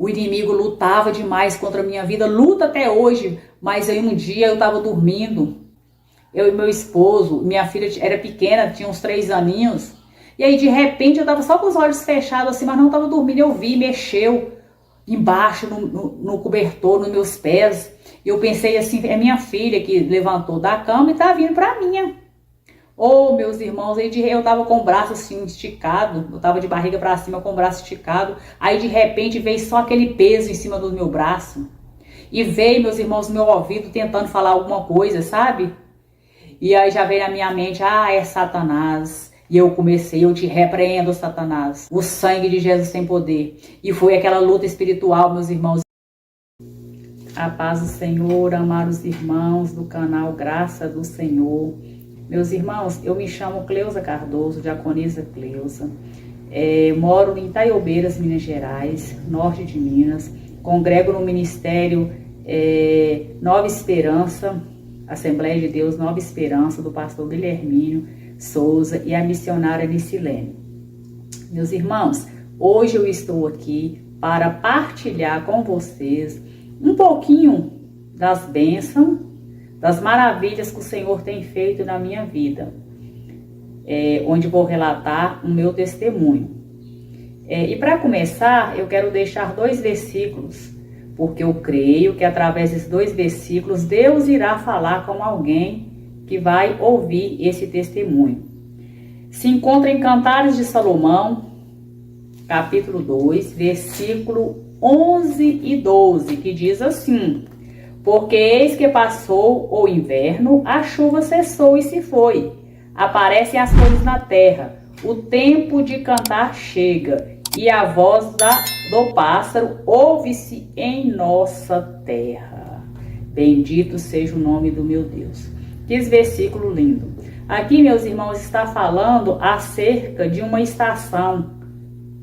O inimigo lutava demais contra a minha vida, luta até hoje, mas aí um dia eu estava dormindo, eu e meu esposo, minha filha era pequena, tinha uns 3 aninhos, e aí de repente eu estava só com os olhos fechados assim, mas não estava dormindo, eu vi, mexeu embaixo no cobertor, nos meus pés, e eu pensei assim, é minha filha que levantou da cama e tá vindo pra mim. Oh, meus irmãos, aí eu tava com o braço assim esticado, eu tava de barriga pra cima com o braço esticado, aí de repente veio só aquele peso em cima do meu braço, e veio, meus irmãos, no meu ouvido tentando falar alguma coisa, sabe? E aí já veio na minha mente, é Satanás. E eu comecei, eu te repreendo, Satanás. O sangue de Jesus tem poder. E foi aquela luta espiritual, meus irmãos. A paz do Senhor, amar os irmãos do canal Graça do Senhor. Meus irmãos, eu me chamo Cleusa Cardoso, diaconisa Cleusa. Moro em Itaiobeiras, Minas Gerais, norte de Minas. Congrego no ministério Nova Esperança, Assembleia de Deus Nova Esperança, do pastor Guilherminho Souza e a missionária Nicilene. Meus irmãos, hoje eu estou aqui para partilhar com vocês um pouquinho das bênçãos, das maravilhas que o Senhor tem feito na minha vida, onde vou relatar o meu testemunho. E para começar, eu quero deixar 2 versículos, porque eu creio que através desses 2 versículos, Deus irá falar com alguém que vai ouvir esse testemunho. Se encontra em Cantares de Salomão, capítulo 2, versículo 11 e 12, que diz assim: porque eis que passou o inverno, a chuva cessou e se foi, aparecem as flores na terra, o tempo de cantar chega, e a voz do pássaro ouve-se em nossa terra. Bendito seja o nome do meu Deus. Que versículo lindo. Aqui, meus irmãos, está falando acerca de uma estação,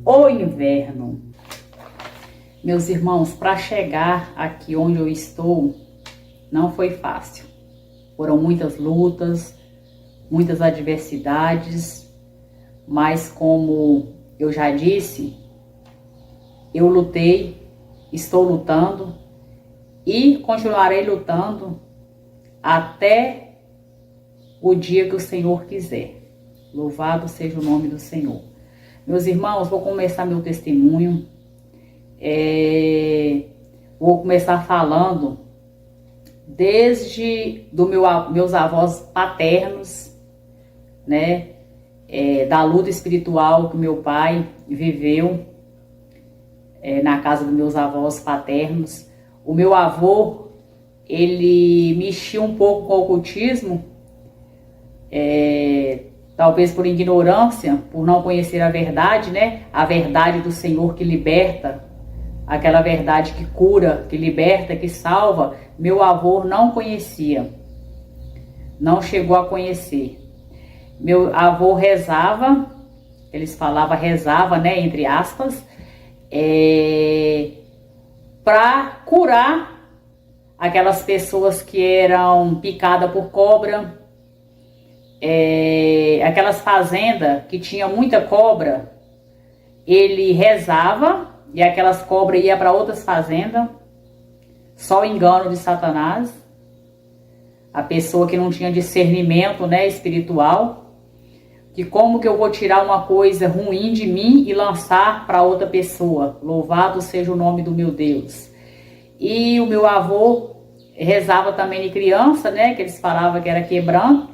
o inverno. Meus irmãos, para chegar aqui onde eu estou, não foi fácil. Foram muitas lutas, muitas adversidades, mas como eu já disse, eu lutei, estou lutando e continuarei lutando até o dia que o Senhor quiser. Louvado seja o nome do Senhor. Meus irmãos, vou começar meu testemunho. Vou começar falando desde meus avós paternos, né? Da luta espiritual que meu pai viveu na casa dos meus avós paternos. O meu avô, ele mexia um pouco com o ocultismo, talvez por ignorância, por não conhecer a verdade, né? A verdade do Senhor que liberta, aquela verdade que cura, que liberta, que salva. Meu avô não conhecia, não chegou a conhecer. Meu avô rezava, eles falavam rezava, né, entre aspas, para curar aquelas pessoas que eram picadas por cobra, aquelas fazendas que tinha muita cobra, ele rezava e aquelas cobras iam para outras fazendas. Só o engano de Satanás, a pessoa que não tinha discernimento, né, espiritual, que como que eu vou tirar uma coisa ruim de mim e lançar para outra pessoa. Louvado seja o nome do meu Deus. E o meu avô rezava também de criança, né, que eles falavam que era quebranto,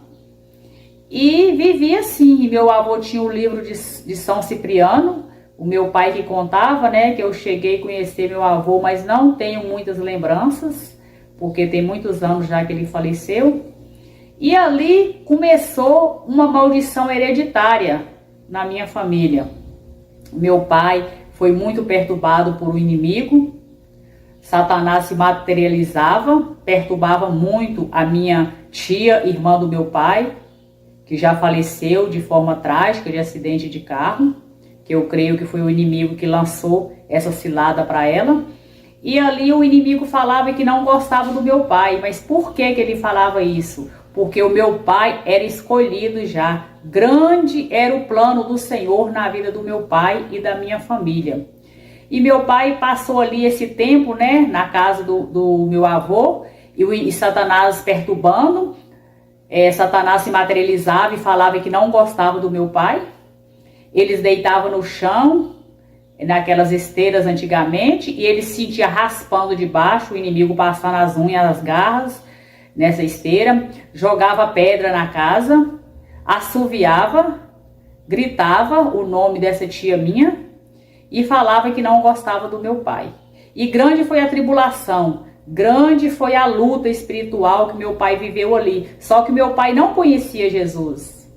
e vivia assim. Meu avô tinha o livro de São Cipriano, o meu pai que contava, né, que eu cheguei a conhecer meu avô, mas não tenho muitas lembranças, porque tem muitos anos já que ele faleceu. E ali começou uma maldição hereditária na minha família. Meu pai foi muito perturbado por um inimigo. Satanás se materializava, perturbava muito a minha tia, irmã do meu pai, que já faleceu de forma trágica, de acidente de carro, que eu creio que foi o inimigo que lançou essa cilada para ela. E ali o inimigo falava que não gostava do meu pai. Mas por que ele falava isso? Porque o meu pai era escolhido já. Grande era o plano do Senhor na vida do meu pai e da minha família. E meu pai passou ali esse tempo, né, na casa do meu avô, e Satanás perturbando. Satanás se materializava e falava que não gostava do meu pai. Eles deitavam no chão, naquelas esteiras antigamente, e ele se sentia raspando de baixo, o inimigo passando as unhas, as garras nessa esteira, jogava pedra na casa, assoviava, gritava o nome dessa tia minha e falava que não gostava do meu pai. E grande foi a tribulação, grande foi a luta espiritual que meu pai viveu ali. Só que meu pai não conhecia Jesus.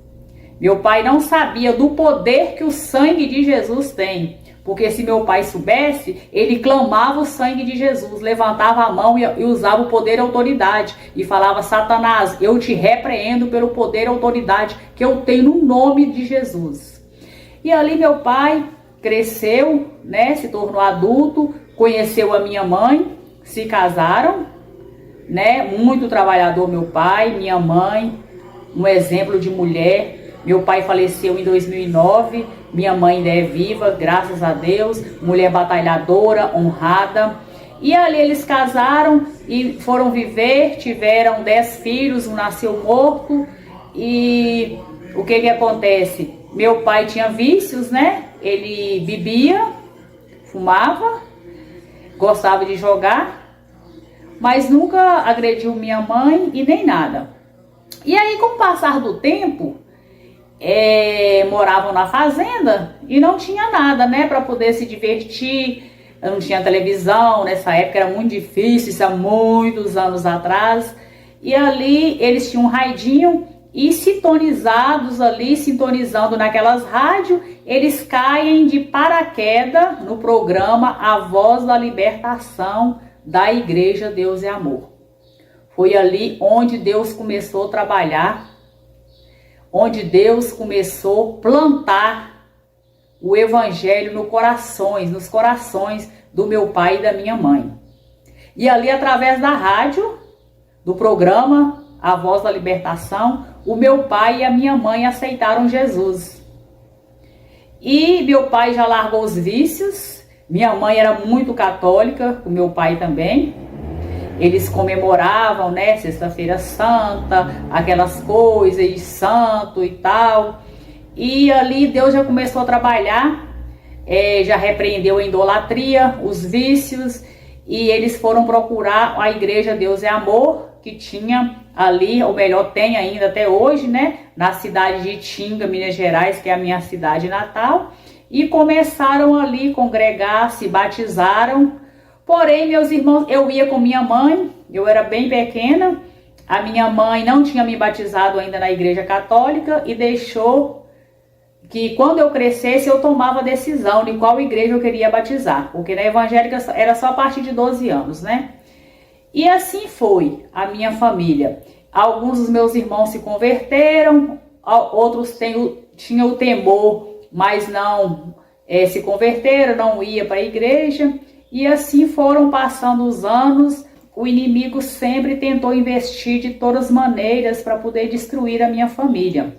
Meu pai não sabia do poder que o sangue de Jesus tem. Porque se meu pai soubesse, ele clamava o sangue de Jesus, levantava a mão e usava o poder e autoridade. E falava: Satanás, eu te repreendo pelo poder e autoridade que eu tenho no nome de Jesus. E ali meu pai cresceu, né, se tornou adulto, conheceu a minha mãe, se casaram, né, muito trabalhador meu pai, minha mãe, um exemplo de mulher. Meu pai faleceu em 2009, minha mãe ainda é viva, graças a Deus, mulher batalhadora, honrada. E ali eles casaram e foram viver, tiveram 10 filhos, um nasceu morto. E o que acontece? Meu pai tinha vícios, né? Ele bebia, fumava, gostava de jogar, mas nunca agrediu minha mãe e nem nada. E aí, com o passar do tempo, moravam na fazenda e não tinha nada, né, para poder se divertir. Eu não tinha televisão, nessa época era muito difícil, isso há muitos anos atrás. E ali eles tinham um radinho e sintonizados ali, sintonizando naquelas rádios, eles caem de paraquedas no programa A Voz da Libertação da Igreja Deus é Amor. Foi ali onde Deus começou a trabalhar, onde Deus começou a plantar o evangelho nos corações do meu pai e da minha mãe. E ali, através da rádio, do programa A Voz da Libertação, o meu pai e a minha mãe aceitaram Jesus. E meu pai já largou os vícios, minha mãe era muito católica, o meu pai também. Eles comemoravam, né, Sexta-feira Santa, aquelas coisas de santo e tal. E ali Deus já começou a trabalhar, já repreendeu a idolatria, os vícios. E eles foram procurar a Igreja Deus é Amor, que tinha ali, ou melhor, tem ainda até hoje, né, na cidade de Itinga, Minas Gerais, que é a minha cidade natal. E começaram ali a congregar, se batizaram. Porém, meus irmãos, eu ia com minha mãe, eu era bem pequena, a minha mãe não tinha me batizado ainda na igreja católica e deixou que quando eu crescesse eu tomava a decisão de qual igreja eu queria batizar, porque na evangélica era só a partir de 12 anos, né? E assim foi a minha família. Alguns dos meus irmãos se converteram, outros tinham o temor, mas não se converteram, não iam para a igreja. E assim foram passando os anos. O inimigo sempre tentou investir de todas as maneiras para poder destruir a minha família.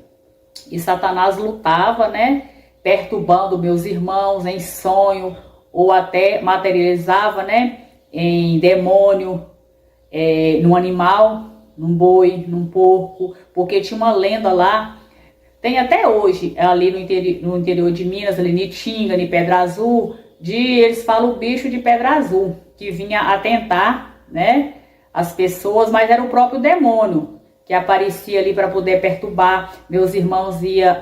E Satanás lutava, né, perturbando meus irmãos em sonho, ou até materializava, né, em demônio, num animal, num boi, num porco, porque tinha uma lenda lá, tem até hoje, ali no interior de Minas, ali em Itinga, em Pedra Azul, eles falam o bicho de pedra azul, que vinha atentar, né, as pessoas, mas era o próprio demônio que aparecia ali para poder perturbar. Meus irmãos iam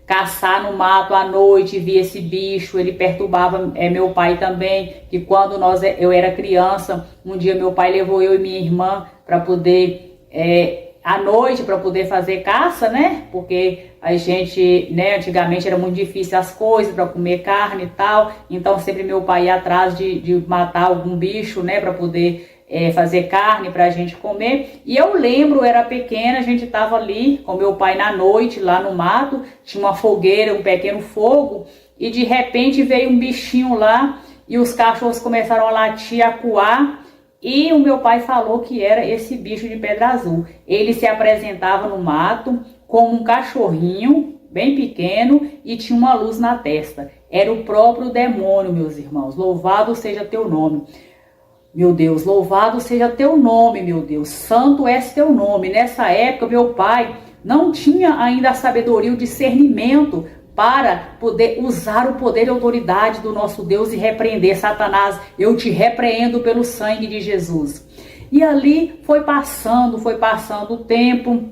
caçar no mato à noite, via esse bicho, ele perturbava meu pai também, que quando eu era criança, um dia meu pai levou eu e minha irmã para poder, à noite, para poder fazer caça, né, porque a gente, né, antigamente era muito difícil as coisas para comer carne e tal, então sempre meu pai ia atrás de matar algum bicho, né, para poder fazer carne para a gente comer. E eu lembro, eu era pequena, a gente tava ali com meu pai na noite, lá no mato, tinha uma fogueira, um pequeno fogo, e de repente veio um bichinho lá, e os cachorros começaram a latir, a coar, e o meu pai falou que era esse bicho de pedra azul. Ele se apresentava no mato como um cachorrinho bem pequeno e tinha uma luz na testa. Era o próprio demônio, meus irmãos. Louvado seja teu nome. Meu Deus, louvado seja teu nome, meu Deus. Santo é teu nome. Nessa época, meu pai não tinha ainda a sabedoria, o discernimento para poder usar o poder e autoridade do nosso Deus e repreender. Satanás, eu te repreendo pelo sangue de Jesus. E ali foi passando o tempo,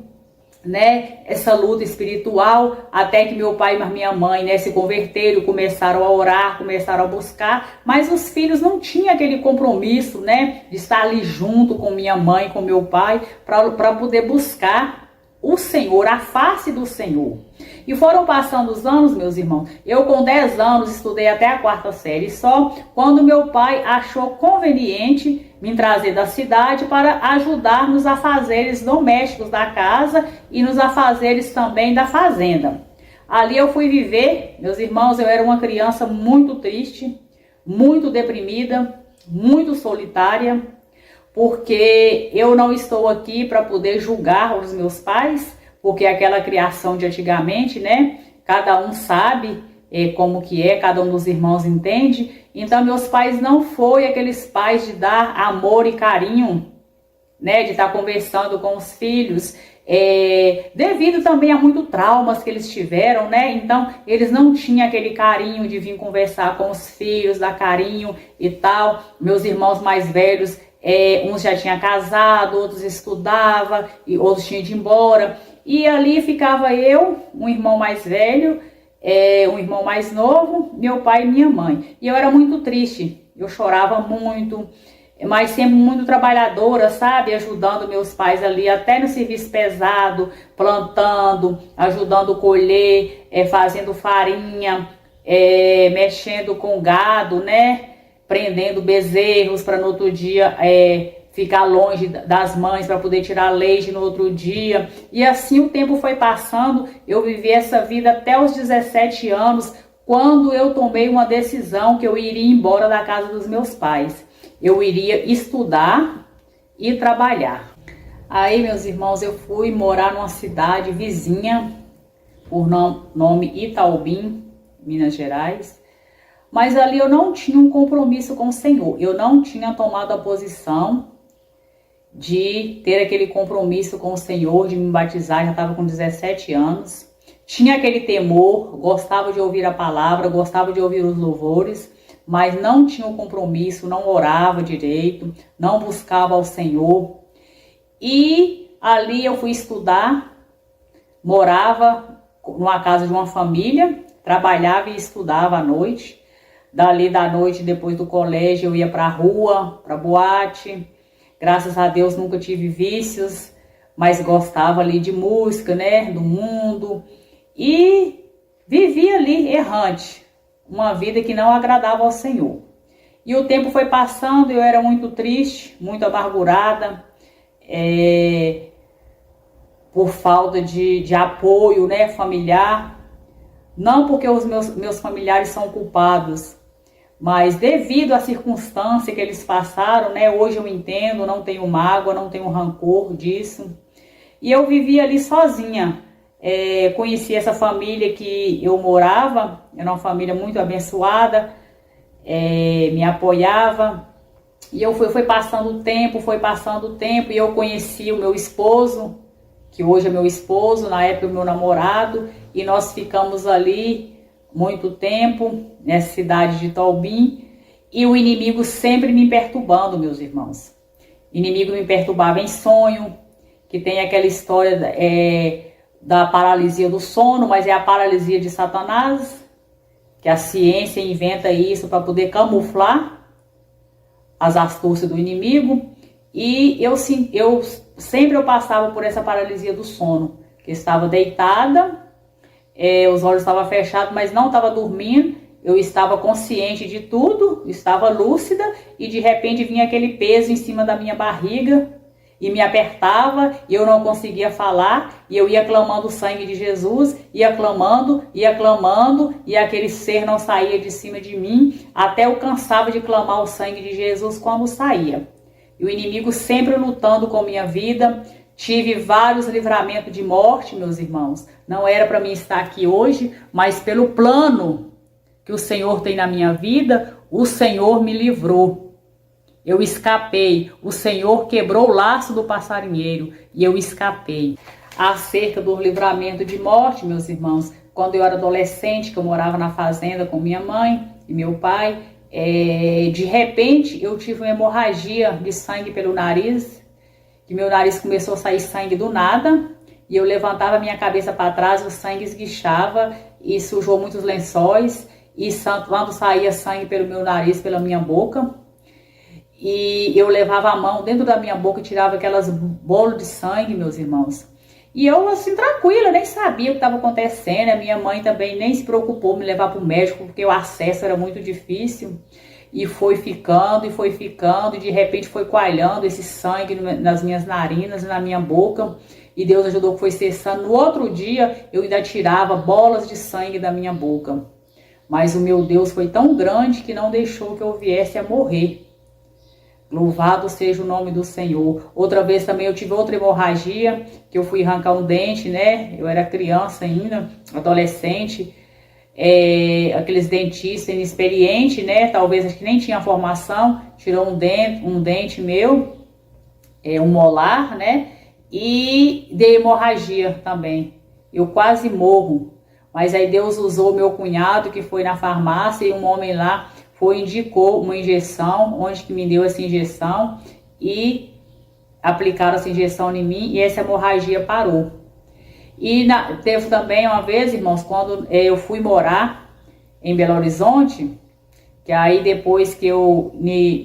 né, essa luta espiritual, até que meu pai e minha mãe, né, se converteram, começaram a orar, começaram a buscar, mas os filhos não tinham aquele compromisso, né, de estar ali junto com minha mãe, com meu pai, para poder buscar o Senhor, a face do Senhor. E foram passando os anos, meus irmãos. Eu com 10 anos estudei até a 4ª série só, quando meu pai achou conveniente me trazer da cidade para ajudar nos afazeres domésticos da casa e nos afazeres também da fazenda. Ali eu fui viver, meus irmãos, eu era uma criança muito triste, muito deprimida, muito solitária, porque eu não estou aqui para poder julgar os meus pais, porque aquela criação de antigamente, né? Cada um sabe como que é, cada um dos irmãos entende. Então meus pais não foram aqueles pais de dar amor e carinho, né? De estar conversando com os filhos, devido também a muitos traumas que eles tiveram, né? Então eles não tinham aquele carinho de vir conversar com os filhos, dar carinho e tal. Meus irmãos mais velhos, uns já tinham casado, outros estudavam e outros tinham ido embora. E ali ficava eu, um irmão mais velho, um irmão mais novo, meu pai e minha mãe. E eu era muito triste, eu chorava muito, mas sempre muito trabalhadora, sabe? Ajudando meus pais ali, até no serviço pesado, plantando, ajudando a colher, fazendo farinha, mexendo com gado, né? Prendendo bezerros para no outro dia ficar longe das mães para poder tirar leite no outro dia. E assim o tempo foi passando, eu vivi essa vida até os 17 anos, quando eu tomei uma decisão que eu iria embora da casa dos meus pais. Eu iria estudar e trabalhar. Aí, meus irmãos, eu fui morar numa cidade vizinha, por nome Itaobim, Minas Gerais. Mas ali eu não tinha um compromisso com o Senhor. Eu não tinha tomado a posição de ter aquele compromisso com o Senhor, de me batizar. Já estava com 17 anos. Tinha aquele temor, gostava de ouvir a palavra, gostava de ouvir os louvores, mas não tinha um compromisso, não orava direito, não buscava ao Senhor. E ali eu fui estudar, morava numa casa de uma família, trabalhava e estudava à noite. Dali da noite, depois do colégio, eu ia para a rua, para boate. Graças a Deus nunca tive vícios, mas gostava ali de música, né, do mundo. E vivia ali errante, uma vida que não agradava ao Senhor. E o tempo foi passando, eu era muito triste, muito amargurada, por falta de apoio, né, familiar. Não porque os meus familiares são culpados, mas devido à circunstância que eles passaram, né? Hoje eu entendo, não tenho mágoa, não tenho rancor disso. E eu vivia ali sozinha. Conheci essa família que eu morava, era uma família muito abençoada, me apoiava. E eu fui passando o tempo, e eu conheci o meu esposo, que hoje é meu esposo, na época o meu namorado, e nós ficamos ali muito tempo, nessa cidade de Itaobim, e o inimigo sempre me perturbando, meus irmãos. O inimigo me perturbava em sonho, que tem aquela história da paralisia do sono, mas é a paralisia de Satanás, que a ciência inventa isso para poder camuflar as astúcias do inimigo. E eu sempre passava por essa paralisia do sono, que estava deitada, os olhos estavam fechados, mas não estava dormindo. Eu estava consciente de tudo, estava lúcida, e de repente vinha aquele peso em cima da minha barriga e me apertava, e eu não conseguia falar, e eu ia clamando o sangue de Jesus, ia clamando, e aquele ser não saía de cima de mim, até eu cansava de clamar o sangue de Jesus quando saía. E o inimigo sempre lutando com minha vida. Tive vários livramentos de morte, meus irmãos. Não era para mim estar aqui hoje, mas pelo plano que o Senhor tem na minha vida, o Senhor me livrou. Eu escapei. O Senhor quebrou o laço do passarinheiro e eu escapei. Acerca do livramento de morte, meus irmãos, quando eu era adolescente, que eu morava na fazenda com minha mãe e meu pai, de repente eu tive uma hemorragia de sangue pelo nariz, que meu nariz começou a sair sangue do nada, e eu levantava minha cabeça para trás, o sangue esguichava e sujou muitos lençóis, e quando saía sangue pelo meu nariz, pela minha boca, e eu levava a mão dentro da minha boca e tirava aquelas bolas de sangue, meus irmãos. E eu, assim, tranquila, nem sabia o que estava acontecendo. A minha mãe também nem se preocupou em me levar para o médico, porque o acesso era muito difícil. E foi ficando, e de repente foi coalhando esse sangue nas minhas narinas, na minha boca. E Deus ajudou que foi cessando. No outro dia, eu ainda tirava bolas de sangue da minha boca. Mas o meu Deus foi tão grande que não deixou que eu viesse a morrer. Louvado seja o nome do Senhor. Outra vez também eu tive outra hemorragia, que eu fui arrancar um dente, né? Eu era criança ainda, adolescente. Aqueles dentistas inexperientes, né? Talvez acho que nem tinha formação. Tirou um dente meu, um molar, né? E dei hemorragia também. Eu quase morro. Mas aí Deus usou meu cunhado, que foi na farmácia, e um homem lá indicou uma injeção, onde que me deu essa injeção e aplicaram essa injeção em mim e essa hemorragia parou. E teve também uma vez, irmãos, quando eu fui morar em Belo Horizonte, que aí depois que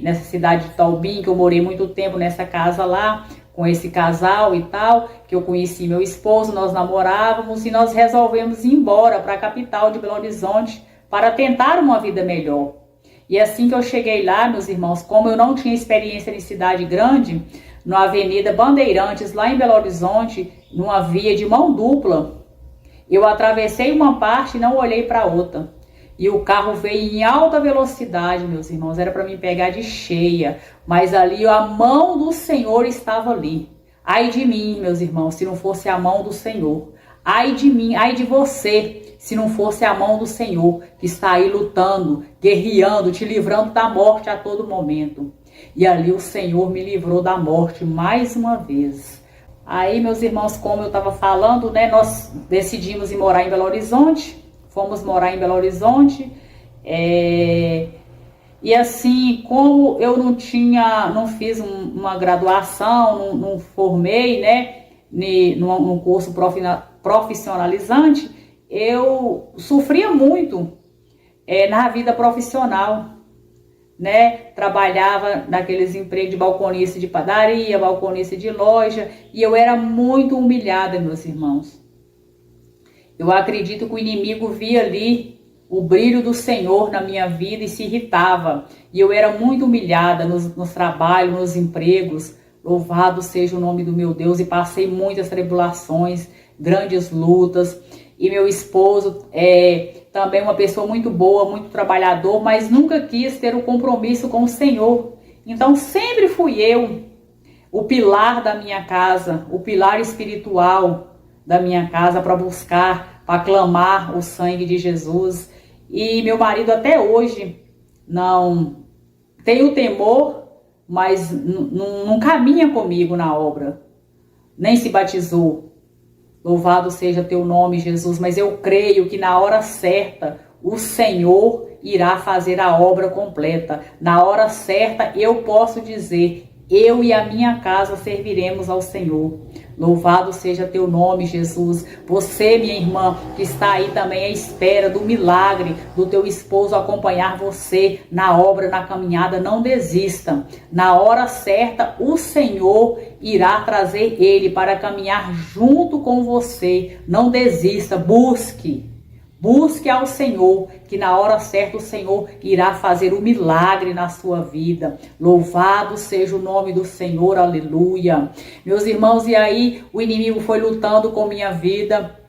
nessa cidade de Taubim, que eu morei muito tempo nessa casa lá, com esse casal e tal, que eu conheci meu esposo, nós namorávamos e nós resolvemos ir embora para a capital de Belo Horizonte para tentar uma vida melhor. E assim que eu cheguei lá, meus irmãos, como eu não tinha experiência em cidade grande, na Avenida Bandeirantes, lá em Belo Horizonte, numa via de mão dupla, eu atravessei uma parte e não olhei para outra. E o carro veio em alta velocidade, meus irmãos, era para me pegar de cheia, mas ali a mão do Senhor estava ali. Ai de mim, meus irmãos, se não fosse a mão do Senhor. Ai de mim, ai de você, se não fosse a mão do Senhor, que está aí lutando, guerreando, te livrando da morte a todo momento. E ali o Senhor me livrou da morte mais uma vez. Aí, meus irmãos, como eu estava falando, né, nós decidimos ir morar em Belo Horizonte, fomos morar em Belo Horizonte, e assim, como eu não fiz uma graduação, não formei, né, num curso profissionalizante, eu sofria muito na vida profissional, né? Trabalhava naqueles empregos de balconista de padaria, balconista de loja, e eu era muito humilhada, meus irmãos. Eu acredito que o inimigo via ali o brilho do Senhor na minha vida e se irritava. E eu era muito humilhada nos trabalhos, nos empregos. Louvado seja o nome do meu Deus. E passei muitas tribulações, grandes lutas. E meu esposo também uma pessoa muito boa, muito trabalhador, mas nunca quis ter o compromisso com o Senhor. Então sempre fui eu o pilar da minha casa, o pilar espiritual da minha casa para buscar, para clamar o sangue de Jesus. E meu marido até hoje não tem o temor, mas não caminha comigo na obra, nem se batizou. Louvado seja teu nome, Jesus, mas eu creio que na hora certa o Senhor irá fazer a obra completa. Na hora certa eu posso dizer, eu e a minha casa serviremos ao Senhor. Louvado seja teu nome, Jesus. Você, minha irmã, que está aí também à espera do milagre do teu esposo acompanhar você na obra, na caminhada, não desista. Na hora certa, o Senhor irá trazer ele para caminhar junto com você. Não desista, busque. Busque ao Senhor, que na hora certa o Senhor irá fazer um milagre na sua vida. Louvado seja o nome do Senhor, aleluia. Meus irmãos, e aí o inimigo foi lutando com minha vida,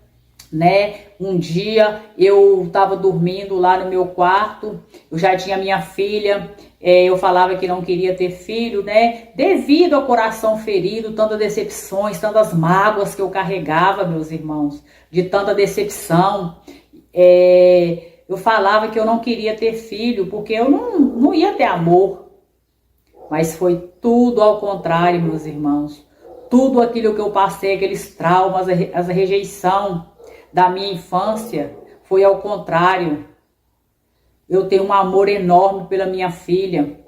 né? Um dia eu estava dormindo lá no meu quarto, eu já tinha minha filha, eu falava que não queria ter filho, né? Devido ao coração ferido, tantas decepções, tantas mágoas que eu carregava, meus irmãos, de tanta decepção. Eu falava que eu não queria ter filho, porque eu não ia ter amor. Mas foi tudo ao contrário, meus irmãos. Tudo aquilo que eu passei, aqueles traumas, a rejeição da minha infância, foi ao contrário. Eu tenho um amor enorme pela minha filha.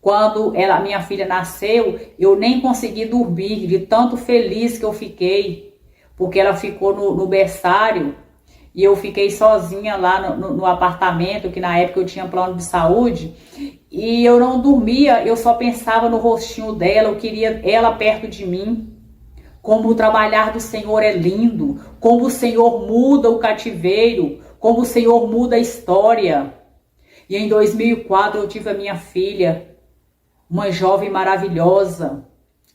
Quando minha filha nasceu, eu nem consegui dormir, de tanto feliz que eu fiquei. Porque ela ficou no berçário e eu fiquei sozinha lá no apartamento, que na época eu tinha plano de saúde. E eu não dormia, eu só pensava no rostinho dela, eu queria ela perto de mim. Como o trabalhar do Senhor é lindo, como o Senhor muda o cativeiro, como o Senhor muda a história. E em 2004 eu tive a minha filha, uma jovem maravilhosa,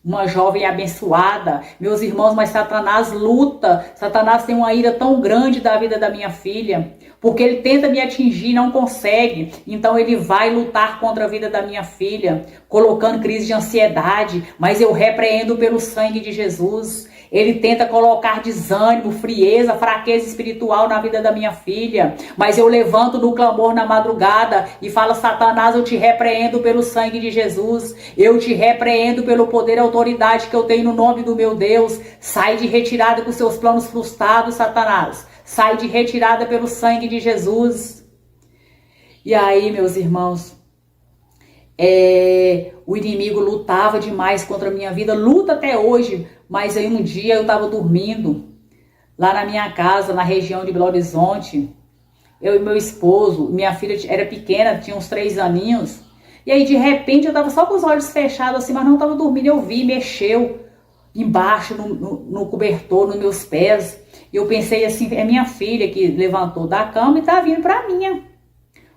uma jovem abençoada. Meus irmãos, mas Satanás luta. Satanás tem uma ira tão grande da vida da minha filha, porque ele tenta me atingir, não consegue. Então ele vai lutar contra a vida da minha filha, colocando crise de ansiedade, mas eu repreendo pelo sangue de Jesus. Ele tenta colocar desânimo, frieza, fraqueza espiritual na vida da minha filha. Mas eu levanto no clamor na madrugada e falo: Satanás, eu te repreendo pelo sangue de Jesus. Eu te repreendo pelo poder e autoridade que eu tenho no nome do meu Deus. Sai de retirada com seus planos frustrados, Satanás. Sai de retirada pelo sangue de Jesus. E aí, meus irmãos, o inimigo lutava demais contra a minha vida. Luta até hoje. Mas aí um dia eu estava dormindo lá na minha casa, na região de Belo Horizonte. Eu e meu esposo, minha filha era pequena, tinha uns 3 aninhos. E aí de repente eu estava só com os olhos fechados assim, mas não estava dormindo. Eu vi, mexeu embaixo no cobertor, nos meus pés. E eu pensei assim, é minha filha que levantou da cama e está vindo para mim.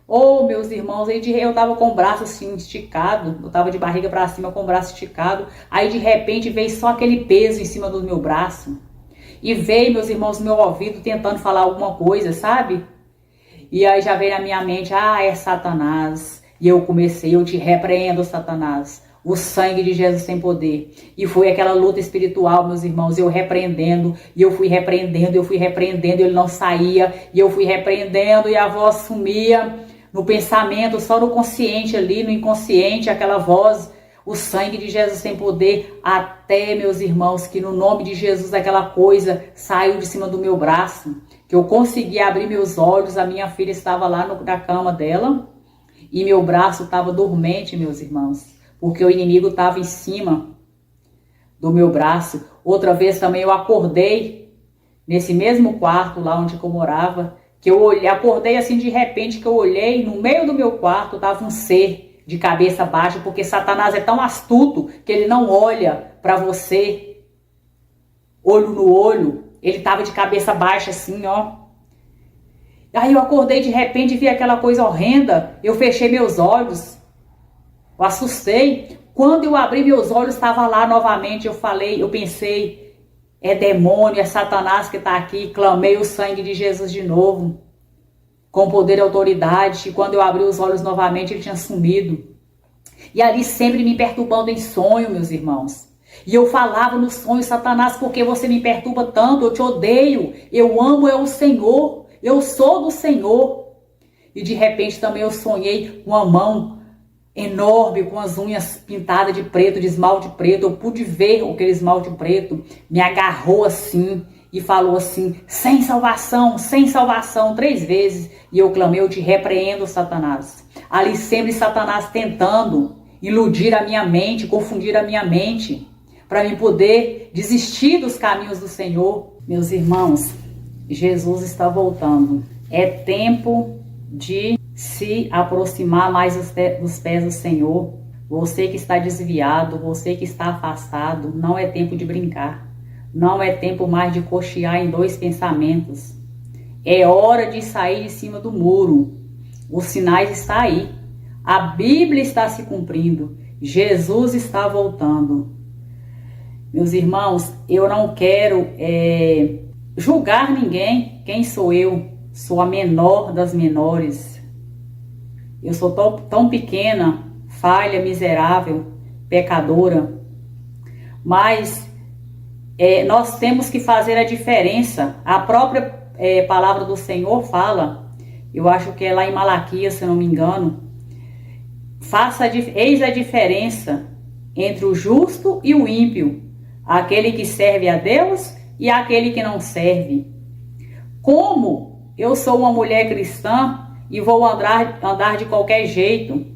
Oh, meus irmãos, aí eu tava com o braço assim esticado, eu tava de barriga para cima com o braço esticado, aí de repente veio só aquele peso em cima do meu braço, e veio, meus irmãos, no meu ouvido tentando falar alguma coisa, sabe? E aí já veio na minha mente: é Satanás. E eu comecei: eu te repreendo, Satanás. O sangue de Jesus tem poder. E foi aquela luta espiritual, meus irmãos, eu repreendendo, e eu fui repreendendo, ele não saía, e eu fui repreendendo, e a voz sumia no pensamento, só no consciente ali, no inconsciente, aquela voz. O sangue de Jesus tem poder, até, meus irmãos, que no nome de Jesus aquela coisa saiu de cima do meu braço, que eu consegui abrir meus olhos, a minha filha estava lá na cama dela, e meu braço estava dormente, meus irmãos, porque o inimigo estava em cima do meu braço. Outra vez também eu acordei nesse mesmo quarto lá onde eu morava, que eu acordei assim de repente, que eu olhei, no meio do meu quarto estava um ser de cabeça baixa, porque Satanás é tão astuto que ele não olha para você olho no olho. Ele estava de cabeça baixa assim, ó. Aí eu acordei de repente e vi aquela coisa horrenda. Eu fechei meus olhos, eu assustei. Quando eu abri meus olhos, estava lá novamente. Eu pensei: é demônio, é Satanás que está aqui. Clamei o sangue de Jesus de novo, com poder e autoridade. E quando eu abri os olhos novamente, ele tinha sumido. E ali sempre me perturbando em sonho, meus irmãos. E eu falava no sonho: Satanás, por que você me perturba tanto? Eu te odeio. Eu amo o Senhor. Eu sou do Senhor. E de repente também eu sonhei com uma mão enorme, com as unhas pintadas de preto, de esmalte preto. Eu pude ver aquele esmalte preto. Me agarrou assim e falou assim: sem salvação, 3 vezes. E eu clamei: eu te repreendo, Satanás. Ali sempre Satanás tentando iludir a minha mente, confundir a minha mente, para mim poder desistir dos caminhos do Senhor. Meus irmãos, Jesus está voltando. É tempo de se aproximar mais dos pés do Senhor. Você que está desviado, você que está afastado, não é tempo de brincar. Não é tempo mais de cochear em 2 pensamentos. É hora de sair de cima do muro. Os sinais estão aí. A Bíblia está se cumprindo. Jesus está voltando. Meus irmãos, eu não quero julgar ninguém. Quem sou eu? Sou a menor das menores. Eu sou tão pequena, falha, miserável, pecadora. Mas nós temos que fazer a diferença. A própria palavra do Senhor fala Eu acho que é lá em Malaquias, se eu não me engano. Eis a diferença entre o justo e o ímpio, aquele que serve a Deus e aquele que não serve. Como eu sou uma mulher cristã e vou andar de qualquer jeito,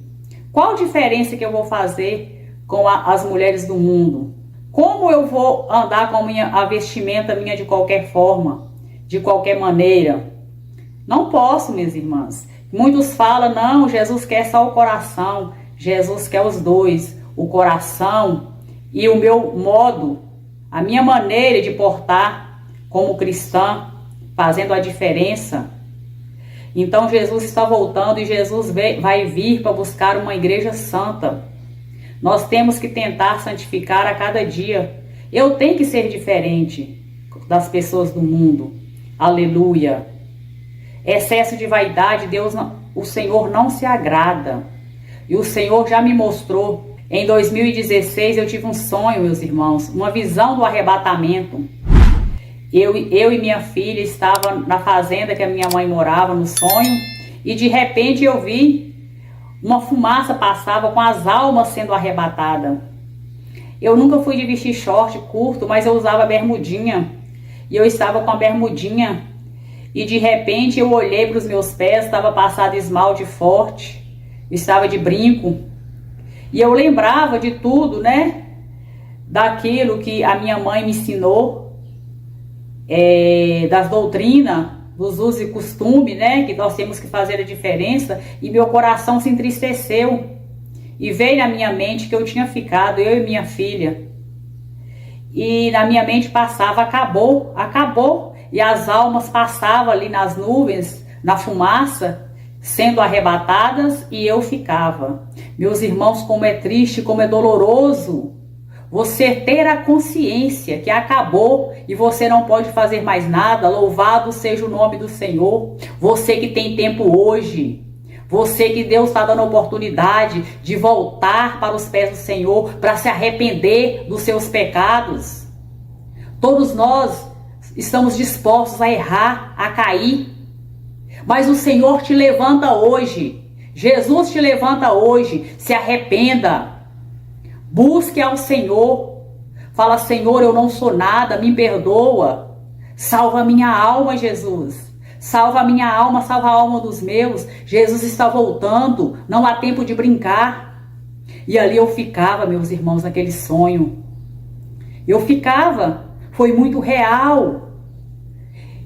qual diferença que eu vou fazer com as mulheres do mundo? Como eu vou andar com a vestimenta minha de qualquer forma, de qualquer maneira? Não posso, minhas irmãs. Muitos falam, não, Jesus quer só o coração. Jesus quer os dois, o coração e o meu modo, a minha maneira de portar como cristã, fazendo a diferença. Então Jesus está voltando e Jesus vai vir para buscar uma igreja santa. Nós temos que tentar santificar a cada dia. Eu tenho que ser diferente das pessoas do mundo. Aleluia. Excesso de vaidade, o Senhor não se agrada. E o Senhor já me mostrou. Em 2016 eu tive um sonho, meus irmãos, uma visão do arrebatamento. Eu e minha filha estavam na fazenda que a minha mãe morava, no sonho, e de repente eu vi uma fumaça passava com as almas sendo arrebatadas. Eu nunca fui de vestir short curto, mas eu usava bermudinha, e eu estava com a bermudinha, e de repente eu olhei para os meus pés, estava passado esmalte forte, estava de brinco, e eu lembrava de tudo, né, daquilo que a minha mãe me ensinou, das doutrinas, dos usos e costumes, né, que nós temos que fazer a diferença, e meu coração se entristeceu, e veio na minha mente que eu tinha ficado, eu e minha filha, e na minha mente passava, acabou, e as almas passavam ali nas nuvens, na fumaça, sendo arrebatadas, e eu ficava. Meus irmãos, como é triste, como é doloroso, você ter a consciência que acabou e você não pode fazer mais nada. Louvado seja o nome do Senhor. Você que tem tempo hoje, você que Deus está dando a oportunidade de voltar para os pés do Senhor, para se arrepender dos seus pecados. Todos nós estamos dispostos a errar, a cair, mas o Senhor te levanta hoje. Jesus te levanta hoje. Se arrependa. Busque ao Senhor. Fala, Senhor, eu não sou nada, me perdoa. Salva a minha alma, Jesus. Salva a minha alma, salva a alma dos meus. Jesus está voltando, não há tempo de brincar. E ali eu ficava, meus irmãos, naquele sonho. Eu ficava, foi muito real.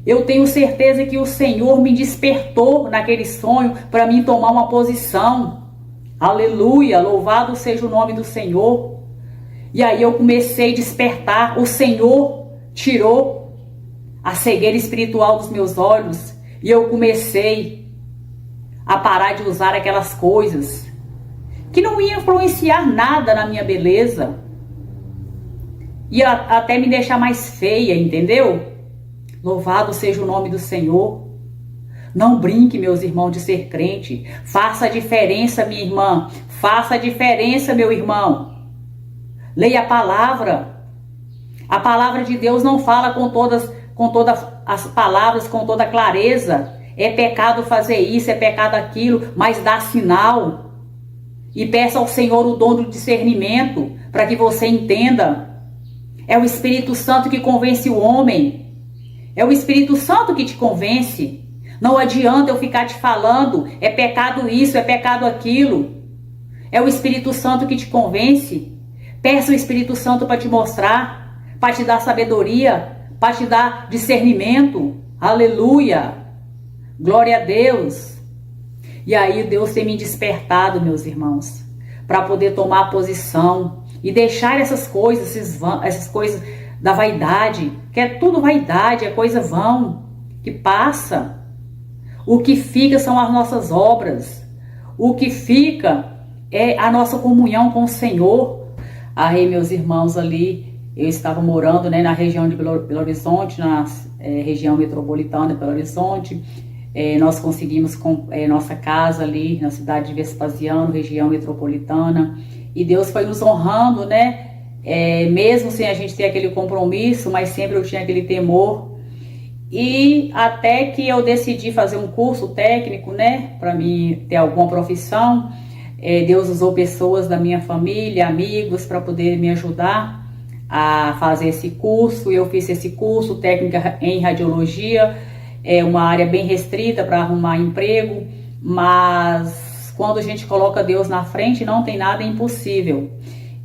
Eu tenho certeza que o Senhor me despertou naquele sonho para mim tomar uma posição. Aleluia, louvado seja o nome do Senhor. E aí eu comecei a despertar. O Senhor tirou a cegueira espiritual dos meus olhos. E eu comecei a parar de usar aquelas coisas que não iam influenciar nada na minha beleza. Ia até me deixar mais feia, entendeu? Louvado seja o nome do Senhor. Não brinque, meus irmãos, de ser crente. Faça a diferença, minha irmã. Faça a diferença, meu irmão. Leia a palavra. A palavra de Deus não fala com todas as palavras, com toda clareza. É pecado fazer isso, é pecado aquilo, mas dá sinal. E peça ao Senhor o dom do discernimento, para que você entenda. É o Espírito Santo que convence o homem. É o Espírito Santo que te convence. Não adianta eu ficar te falando, é pecado isso, é pecado aquilo. É o Espírito Santo que te convence. Peça o Espírito Santo para te mostrar, para te dar sabedoria, para te dar discernimento. Aleluia. Glória a Deus. E aí Deus tem me despertado, meus irmãos, para poder tomar posição e deixar essas coisas da vaidade, que é tudo vaidade, é coisa vã, que passa. O que fica são as nossas obras. O que fica é a nossa comunhão com o Senhor. Aí, meus irmãos, ali, eu estava morando, né, na região de Belo Horizonte, na região metropolitana de Belo Horizonte. Nós conseguimos nossa casa ali na cidade de Vespasiano, região metropolitana. E Deus foi nos honrando, né? Mesmo sem a gente ter aquele compromisso, mas sempre eu tinha aquele temor. E até que eu decidi fazer um curso técnico, né, para mim ter alguma profissão. Deus usou pessoas da minha família, amigos, para poder me ajudar a fazer esse curso. Eu fiz esse curso, técnica em radiologia, é uma área bem restrita para arrumar emprego, mas quando a gente coloca Deus na frente, não tem nada impossível.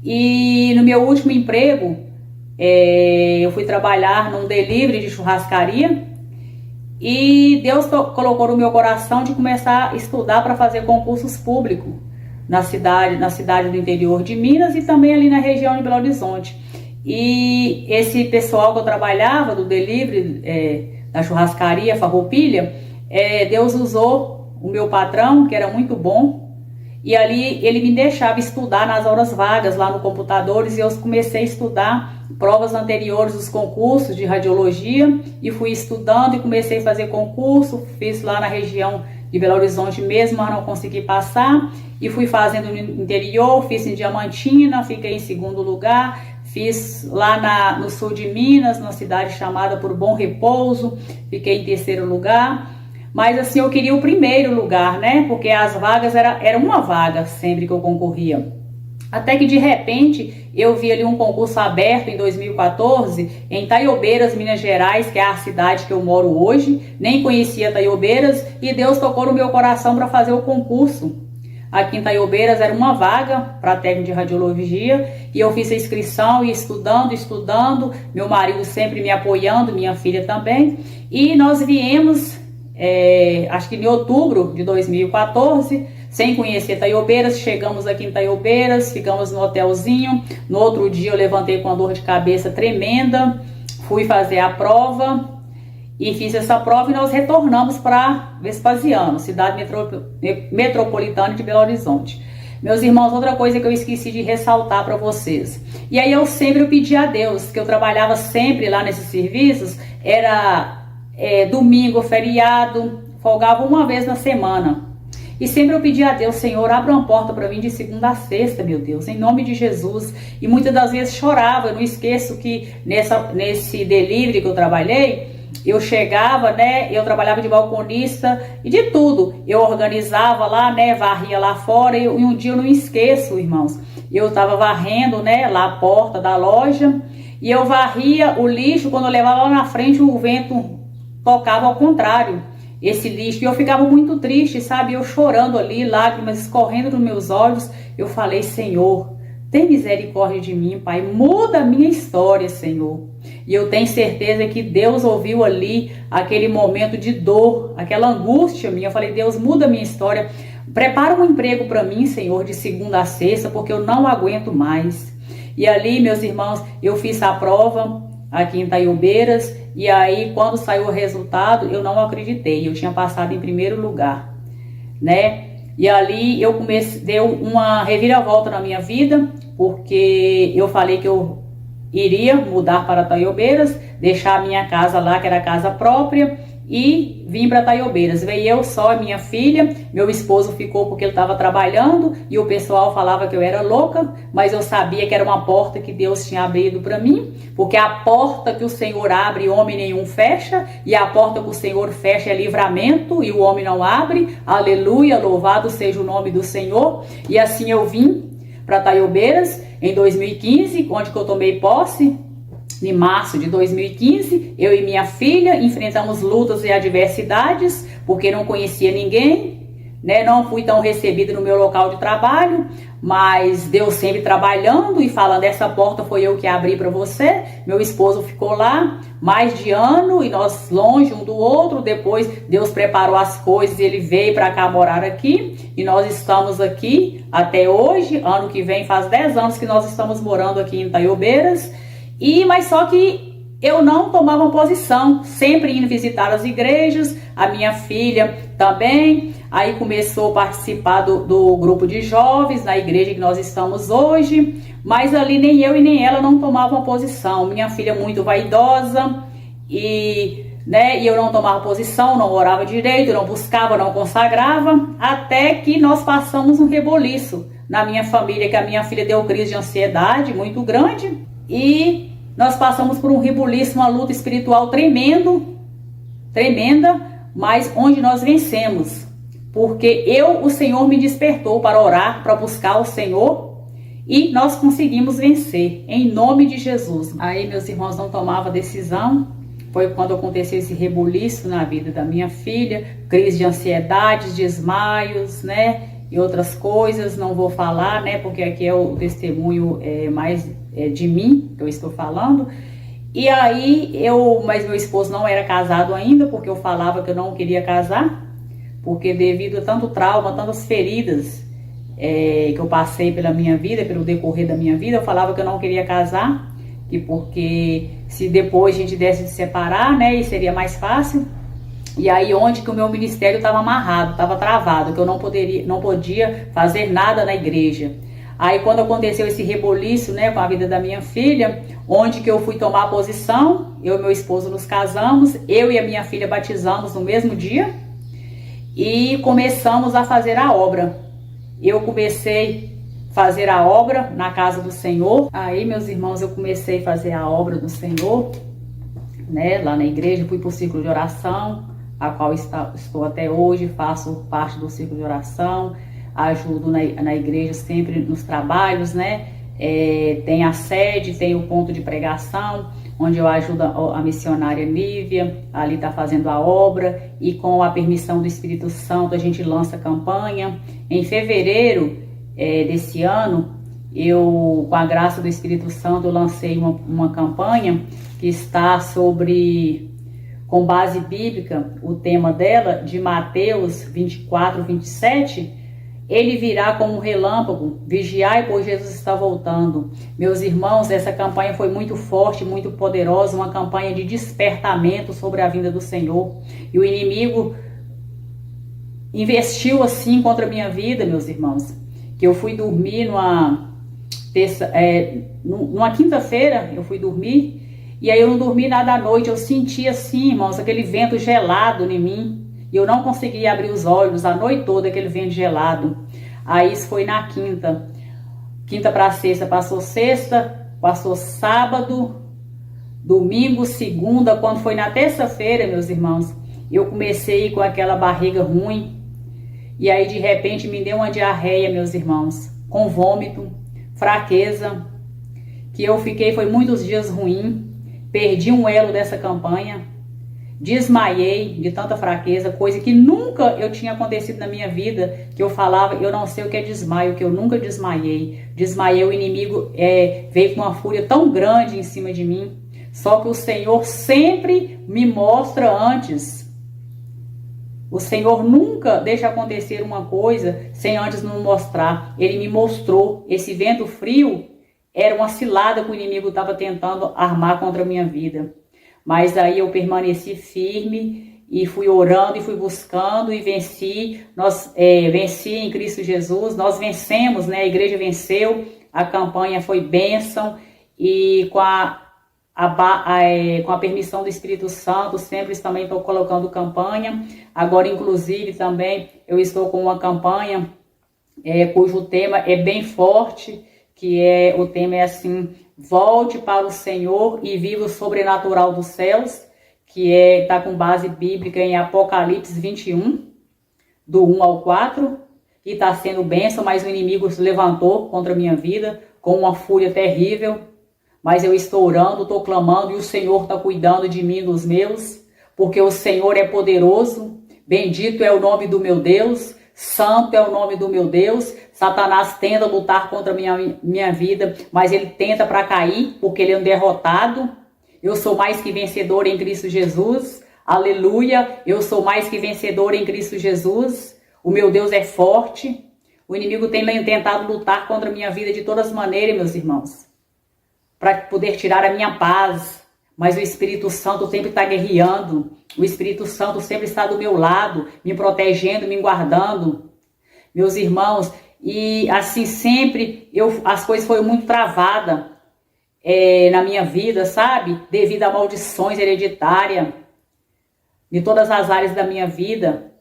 E no meu último emprego, eu fui trabalhar num delivery de churrascaria e Deus colocou no meu coração de começar a estudar para fazer concursos públicos na cidade do interior de Minas e também ali na região de Belo Horizonte. E esse pessoal que eu trabalhava do delivery, da churrascaria Farroupilha, Deus usou o meu patrão, que era muito bom, e ali ele me deixava estudar nas horas vagas lá no computadores, e eu comecei a estudar provas anteriores dos concursos de radiologia e fui estudando e comecei a fazer concurso. Fiz lá na região de Belo Horizonte mesmo, mas não consegui passar, e fui fazendo no interior, fiz em Diamantina, fiquei em segundo lugar, fiz lá no sul de Minas, numa cidade chamada por Bom Repouso, fiquei em terceiro lugar. Mas assim, eu queria o primeiro lugar, né? Porque as vagas era uma vaga sempre que eu concorria. Até que de repente eu vi ali um concurso aberto em 2014 em Taiobeiras, Minas Gerais, que é a cidade que eu moro hoje. Nem conhecia Taiobeiras e Deus tocou no meu coração para fazer o concurso. Aqui em Taiobeiras era uma vaga para técnico de radiologia e eu fiz a inscrição e estudando, meu marido sempre me apoiando, minha filha também. E nós viemos, acho que em outubro de 2014, sem conhecer Taiobeiras, chegamos aqui em Taiobeiras, ficamos no hotelzinho. No outro dia eu levantei com uma dor de cabeça tremenda, fui fazer a prova e fiz essa prova e nós retornamos para Vespasiano, cidade metropolitana de Belo Horizonte. Meus irmãos, outra coisa que eu esqueci de ressaltar para vocês. E aí eu sempre pedi a Deus, que eu trabalhava sempre lá nesses serviços, era domingo, feriado, folgava uma vez na semana. E sempre eu pedi a Deus, Senhor, abra uma porta para mim de segunda a sexta, meu Deus, em nome de Jesus. E muitas das vezes chorava. Eu não esqueço que nesse delivery que eu trabalhei, eu chegava, né, eu trabalhava de balconista e de tudo. Eu organizava lá, né, varria lá fora e um dia eu não esqueço, irmãos. Eu estava varrendo, né, lá a porta da loja e eu varria o lixo. Quando eu levava lá na frente, o vento tocava ao contrário esse lixo, e eu ficava muito triste, sabe, eu chorando ali, lágrimas escorrendo nos meus olhos. Eu falei, Senhor, tem misericórdia de mim, Pai, muda a minha história, Senhor. E eu tenho certeza que Deus ouviu ali aquele momento de dor, aquela angústia minha. Eu falei, Deus, muda a minha história, prepara um emprego para mim, Senhor, de segunda a sexta, porque eu não aguento mais. E ali, meus irmãos, eu fiz a prova aqui em Taiobeiras, e aí quando saiu o resultado, eu não acreditei, eu tinha passado em primeiro lugar, né? E ali eu deu uma reviravolta na minha vida, porque eu falei que eu iria mudar para Taiobeiras, deixar a minha casa lá, que era casa própria, e vim para Taiobeiras. Veio eu só, a minha filha, meu esposo ficou porque ele estava trabalhando e o pessoal falava que eu era louca, mas eu sabia que era uma porta que Deus tinha abrido para mim, porque a porta que o Senhor abre, homem nenhum fecha, e a porta que o Senhor fecha é livramento e o homem não abre. Aleluia, louvado seja o nome do Senhor. E assim eu vim para Taiobeiras em 2015, onde que eu tomei posse. Em março de 2015, eu e minha filha enfrentamos lutas e adversidades, porque não conhecia ninguém, né? Não fui tão recebida no meu local de trabalho, mas Deus sempre trabalhando e falando, essa porta foi eu que abri para você. Meu esposo ficou lá mais de ano e nós longe um do outro. Depois Deus preparou as coisas e ele veio para cá morar aqui, e nós estamos aqui até hoje. Ano que vem faz 10 anos que nós estamos morando aqui em Taiobeiras. Mas só que eu não tomava posição, sempre indo visitar as igrejas, a minha filha também. Aí começou a participar do grupo de jovens na igreja que nós estamos hoje, mas ali nem eu e nem ela não tomavam posição. Minha filha muito vaidosa e eu não tomava posição, não orava direito, não buscava, não consagrava, até que nós passamos um reboliço na minha família, que a minha filha deu crise de ansiedade muito grande. E nós passamos por um rebuliço, uma luta espiritual tremendo. tremenda, mas onde nós vencemos. Porque o Senhor me despertou para orar, para buscar o Senhor, e nós conseguimos vencer, em nome de Jesus. Aí meus irmãos não tomavam decisão, foi quando aconteceu esse rebuliço na vida da minha filha, crise de ansiedade, desmaios, né, e outras coisas, não vou falar, né, porque aqui é o testemunho mais de mim, que eu estou falando. E aí, mas meu esposo não era casado ainda, porque eu falava que eu não queria casar, porque devido a tanto trauma, tantas feridas que eu passei pela minha vida, pelo decorrer da minha vida, eu falava que eu não queria casar, e porque se depois a gente desse de separar, né, e seria mais fácil. E aí onde que o meu ministério estava amarrado, estava travado, que eu não podia fazer nada na igreja. Aí quando aconteceu esse reboliço, né, com a vida da minha filha, onde que eu fui tomar a posição, eu e meu esposo nos casamos, eu e a minha filha batizamos no mesmo dia e começamos a fazer a obra. Eu comecei a fazer a obra na casa do Senhor. Aí, meus irmãos, eu comecei a fazer a obra do Senhor, né, lá na igreja, fui para o círculo de oração, a qual estou até hoje, faço parte do círculo de oração, ajudo na igreja sempre nos trabalhos, né? Tem a sede, tem o ponto de pregação, onde eu ajudo a missionária Nívia, ali está fazendo a obra, e com a permissão do Espírito Santo a gente lança campanha. Em fevereiro desse ano, com a graça do Espírito Santo, eu lancei uma campanha que está com base bíblica, o tema dela, de Mateus 24, 27, ele virá como um relâmpago, vigiai, pois Jesus está voltando. Meus irmãos, essa campanha foi muito forte, muito poderosa, uma campanha de despertamento sobre a vinda do Senhor. E o inimigo investiu assim contra a minha vida, meus irmãos, que eu fui dormir numa quinta-feira, eu fui dormir, e aí eu não dormi nada à noite, eu senti assim, irmãos, aquele vento gelado em mim, e eu não conseguia abrir os olhos a noite toda, aquele vento gelado. Aí isso foi na quinta para sexta, passou sábado, domingo, segunda. Quando foi na terça-feira, meus irmãos, eu comecei com aquela barriga ruim, e aí de repente me deu uma diarreia, meus irmãos, com vômito, fraqueza, que eu fiquei, foi muitos dias ruim. Perdi um elo dessa campanha, desmaiei de tanta fraqueza, coisa que nunca eu tinha acontecido na minha vida, que eu falava, eu não sei o que é desmaio, que eu nunca desmaiei. Desmaiei, o inimigo veio com uma fúria tão grande em cima de mim, só que o Senhor sempre me mostra antes. O Senhor nunca deixa acontecer uma coisa sem antes nos mostrar. Ele me mostrou esse vento frio. Era uma cilada que o inimigo estava tentando armar contra a minha vida. Mas aí eu permaneci firme e fui orando e fui buscando e venci. Venci em Cristo Jesus. Nós vencemos, né? A igreja venceu. A campanha foi bênção. E com a permissão do Espírito Santo, sempre também estou colocando campanha. Agora, inclusive, também eu estou com uma campanha cujo tema é bem forte, o tema é assim: volte para o Senhor e viva o sobrenatural dos céus, que está com base bíblica em Apocalipse 21, do 1 ao 4, e está sendo bênção, mas o inimigo se levantou contra a minha vida com uma fúria terrível, mas eu estou orando, estou clamando, e o Senhor está cuidando de mim e dos meus, porque o Senhor é poderoso, bendito é o nome do meu Deus, santo é o nome do meu Deus. Satanás tenta lutar contra a minha vida, mas ele tenta para cair, porque ele é um derrotado. Eu sou mais que vencedor em Cristo Jesus. Aleluia, eu sou mais que vencedor em Cristo Jesus. O meu Deus é forte. O inimigo tem tentado lutar contra a minha vida de todas as maneiras, meus irmãos, para poder tirar a minha paz. Mas o Espírito Santo sempre está guerreando. O Espírito Santo sempre está do meu lado, me protegendo, me guardando. Meus irmãos, e assim sempre as coisas foram muito travadas na minha vida, sabe? Devido a maldições hereditárias de todas as áreas da minha vida.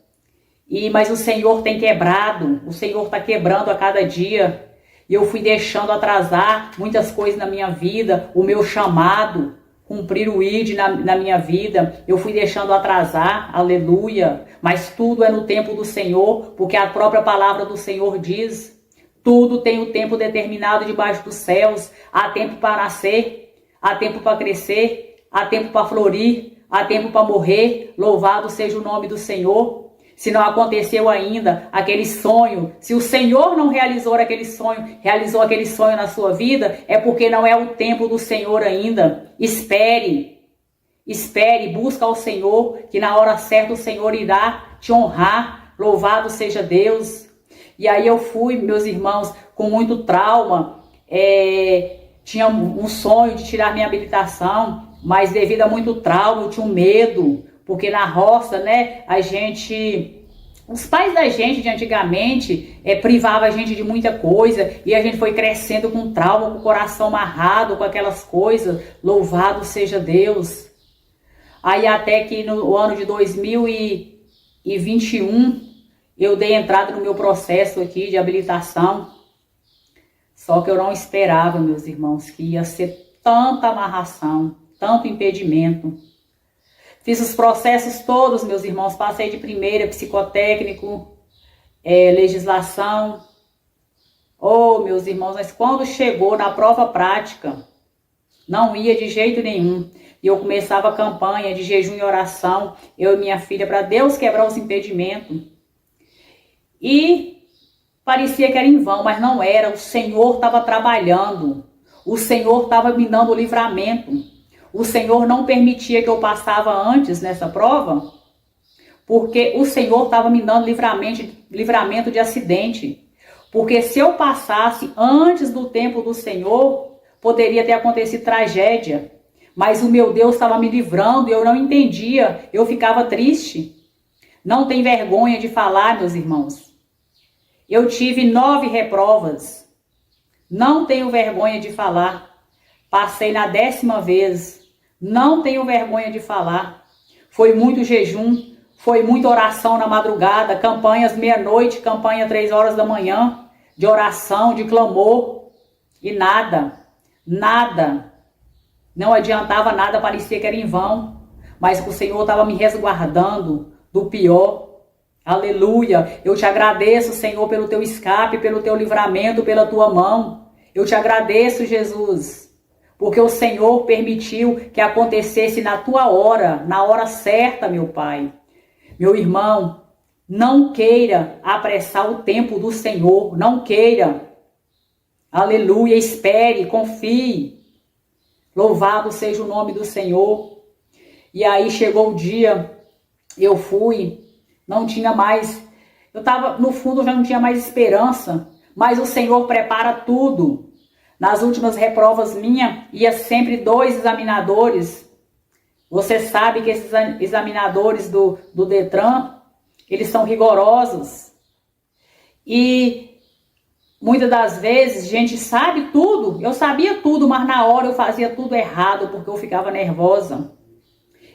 Mas o Senhor tem quebrado, o Senhor está quebrando a cada dia. E eu fui deixando atrasar muitas coisas na minha vida, o meu chamado. cumprir o ID na minha vida, eu fui deixando atrasar, aleluia, mas tudo é no tempo do Senhor, porque a própria palavra do Senhor diz, tudo tem o tempo determinado debaixo dos céus, há tempo para nascer, há tempo para crescer, há tempo para florir, há tempo para morrer, louvado seja o nome do Senhor. Se não aconteceu ainda aquele sonho, se o Senhor não realizou aquele sonho na sua vida, é porque não é o tempo do Senhor ainda. Espere, busca ao Senhor, que na hora certa o Senhor irá te honrar. Louvado seja Deus. E aí eu fui, meus irmãos, com muito trauma, tinha um sonho de tirar minha habilitação, mas devido a muito trauma, eu tinha um medo. Porque na roça, né, os pais da gente de antigamente privavam a gente de muita coisa e a gente foi crescendo com trauma, com o coração amarrado com aquelas coisas. Louvado seja Deus. Aí até que no ano de 2021 eu dei entrada no meu processo aqui de habilitação. Só que eu não esperava, meus irmãos, que ia ser tanta amarração, tanto impedimento. Fiz os processos todos, meus irmãos, passei de primeira, psicotécnico, legislação. Oh, meus irmãos, mas quando chegou na prova prática, não ia de jeito nenhum. E eu começava a campanha de jejum e oração, eu e minha filha, para Deus quebrar os impedimentos. E parecia que era em vão, mas não era. O Senhor estava trabalhando. O Senhor estava me dando o livramento. O Senhor não permitia que eu passava antes nessa prova, porque o Senhor estava me dando livramento de acidente. Porque se eu passasse antes do tempo do Senhor, poderia ter acontecido tragédia. Mas o meu Deus estava me livrando e eu não entendia, eu ficava triste. Não tem vergonha de falar, meus irmãos. Eu tive 9 reprovas. Não tenho vergonha de falar. Passei na 10ª vez. Não tenho vergonha de falar. Foi muito jejum, foi muita oração na madrugada, campanhas meia-noite, campanha 3 horas da manhã, de oração, de clamor. E nada. Não adiantava nada, parecia que era em vão. Mas o Senhor estava me resguardando do pior. Aleluia. Eu te agradeço, Senhor, pelo teu escape, pelo teu livramento, pela tua mão. Eu te agradeço, Jesus. Porque o Senhor permitiu que acontecesse na tua hora, na hora certa, meu Pai. Meu irmão, não queira apressar o tempo do Senhor, não queira. Aleluia, espere, confie. Louvado seja o nome do Senhor. E aí chegou o dia, eu fui, não tinha mais, eu estava, no fundo, já não tinha mais esperança, mas o Senhor prepara tudo. Nas últimas reprovas minhas, ia sempre 2 examinadores. Você sabe que esses examinadores do Detran, eles são rigorosos. E muitas das vezes, a gente sabe tudo. Eu sabia tudo, mas na hora eu fazia tudo errado, porque eu ficava nervosa.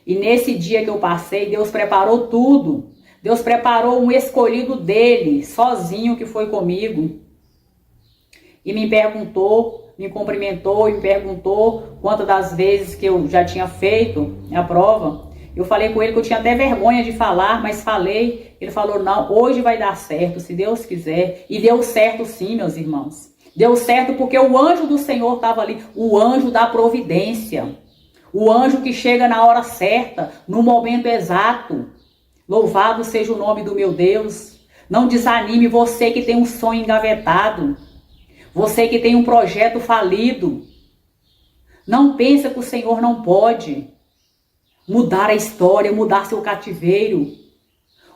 E nesse dia que eu passei, Deus preparou tudo. Deus preparou um escolhido dele, sozinho, que foi comigo. E me perguntou, me cumprimentou e me perguntou quantas das vezes que eu já tinha feito a prova. Eu falei com ele que eu tinha até vergonha de falar, mas falei. Ele falou, não, hoje vai dar certo, se Deus quiser. E deu certo sim, meus irmãos. Deu certo porque o anjo do Senhor estava ali, o anjo da providência. O anjo que chega na hora certa, no momento exato. Louvado seja o nome do meu Deus. Não desanime, você que tem um sonho engavetado. Você que tem um projeto falido. Não pensa que o Senhor não pode mudar a história, mudar seu cativeiro.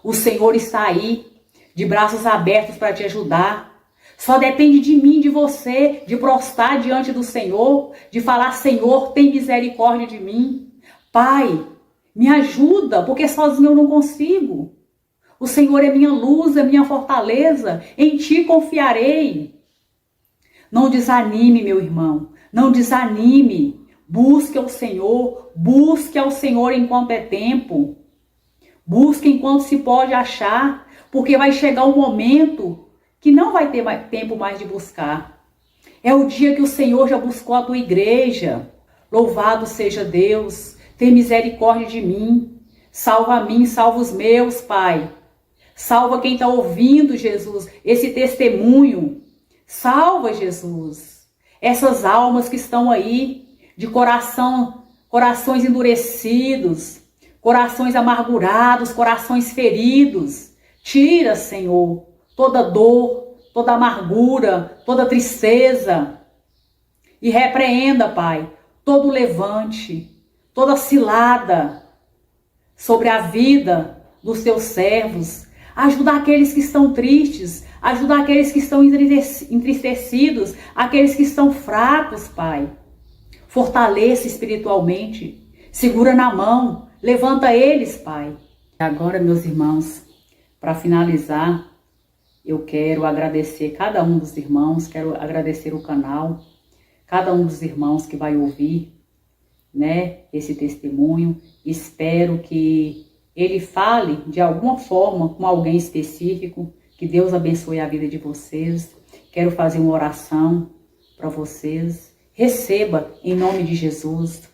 O Senhor está aí, de braços abertos para te ajudar. Só depende de mim, de você, de prostrar diante do Senhor, de falar, Senhor, tem misericórdia de mim. Pai, me ajuda, porque sozinho eu não consigo. O Senhor é minha luz, é minha fortaleza, em ti confiarei. Não desanime, meu irmão, não desanime. Busque ao Senhor enquanto é tempo. Busque enquanto se pode achar, porque vai chegar um momento que não vai ter tempo mais de buscar. É o dia que o Senhor já buscou a tua igreja. Louvado seja Deus. Tem misericórdia de mim. Salva a mim, salva os meus, Pai. Salva quem está ouvindo, Jesus, esse testemunho. Salva, Jesus, essas almas que estão aí, de corações endurecidos, corações amargurados, corações feridos. Tira, Senhor, toda dor, toda amargura, toda tristeza. E repreenda, Pai, todo levante, toda cilada sobre a vida dos teus servos. Ajuda aqueles que estão tristes, ajuda aqueles que estão entristecidos, aqueles que estão fracos, Pai. Fortaleça espiritualmente, segura na mão, levanta eles, Pai. Agora, meus irmãos, para finalizar, eu quero agradecer cada um dos irmãos, quero agradecer o canal, cada um dos irmãos que vai ouvir, né, esse testemunho. Espero que ele fale de alguma forma com alguém específico. Que Deus abençoe a vida de vocês. Quero fazer uma oração para vocês. Receba em nome de Jesus.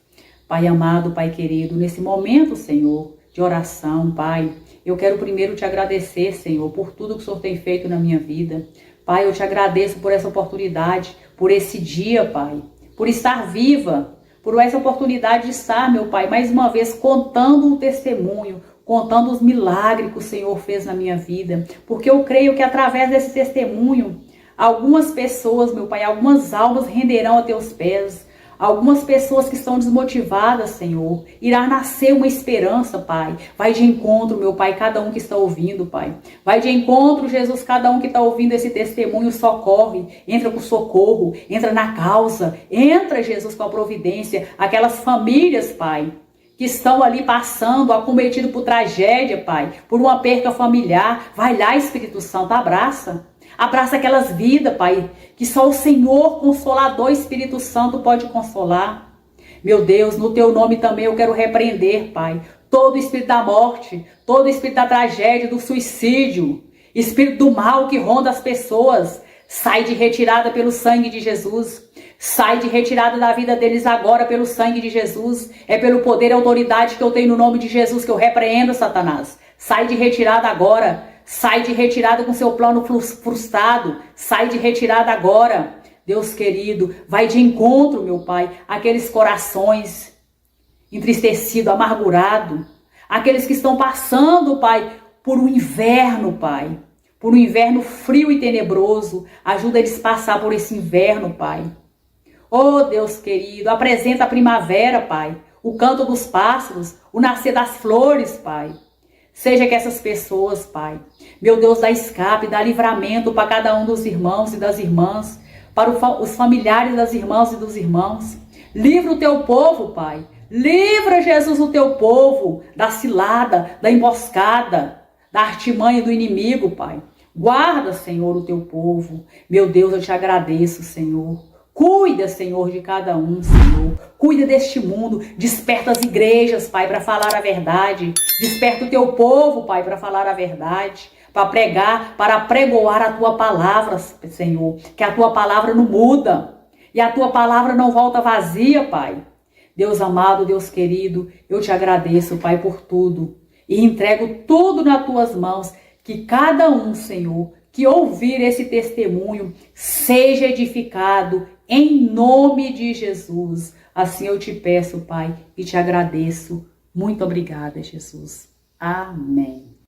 Pai amado, Pai querido, nesse momento, Senhor, de oração, Pai, eu quero primeiro te agradecer, Senhor, por tudo que o Senhor tem feito na minha vida. Pai, eu te agradeço por essa oportunidade, por esse dia, Pai, por estar viva, por essa oportunidade de estar, meu Pai, mais uma vez contando o testemunho, contando os milagres que o Senhor fez na minha vida, porque eu creio que através desse testemunho, algumas pessoas, meu Pai, algumas almas renderão a teus pés, algumas pessoas que estão desmotivadas, Senhor, irá nascer uma esperança, Pai. Vai de encontro, meu Pai, cada um que está ouvindo, Pai. Vai de encontro, Jesus, cada um que está ouvindo esse testemunho, socorre, entra com socorro, entra na causa, entra, Jesus, com a providência, aquelas famílias, Pai, que estão ali passando, acometido por tragédia, Pai, por uma perca familiar. Vai lá, Espírito Santo, abraça. Abraça aquelas vidas, Pai, que só o Senhor Consolador, Espírito Santo, pode consolar. Meu Deus, no teu nome também eu quero repreender, Pai, todo espírito da morte, todo espírito da tragédia, do suicídio, espírito do mal que ronda as pessoas. Sai de retirada pelo sangue de Jesus. Sai de retirada da vida deles agora pelo sangue de Jesus. É pelo poder e autoridade que eu tenho no nome de Jesus que eu repreendo, Satanás. Sai de retirada agora. Sai de retirada com seu plano frustrado. Sai de retirada agora. Deus querido, vai de encontro, meu Pai, aqueles corações entristecidos, amargurados. Aqueles que estão passando, Pai, por um inverno, Pai. Por um inverno frio e tenebroso. Ajuda eles a passar por esse inverno, Pai. Oh, Deus querido, apresenta a primavera, Pai, o canto dos pássaros, o nascer das flores, Pai. Seja que essas pessoas, Pai, meu Deus, dá escape, dá livramento para cada um dos irmãos e das irmãs, para os familiares das irmãs e dos irmãos. Livra o teu povo, Pai. Livra, Jesus, o teu povo da cilada, da emboscada, da artimanha do inimigo, Pai. Guarda, Senhor, o teu povo. Meu Deus, eu te agradeço, Senhor. Cuida, Senhor, de cada um, Senhor. Cuida deste mundo. Desperta as igrejas, Pai, para falar a verdade. Desperta o teu povo, Pai, para falar a verdade. Para pregar, para apregoar a tua palavra, Senhor. Que a tua palavra não muda. E a tua palavra não volta vazia, Pai. Deus amado, Deus querido, eu te agradeço, Pai, por tudo. E entrego tudo nas tuas mãos. Que cada um, Senhor, que ouvir esse testemunho, seja edificado em nome de Jesus. Assim eu te peço, Pai, e te agradeço. Muito obrigada, Jesus. Amém.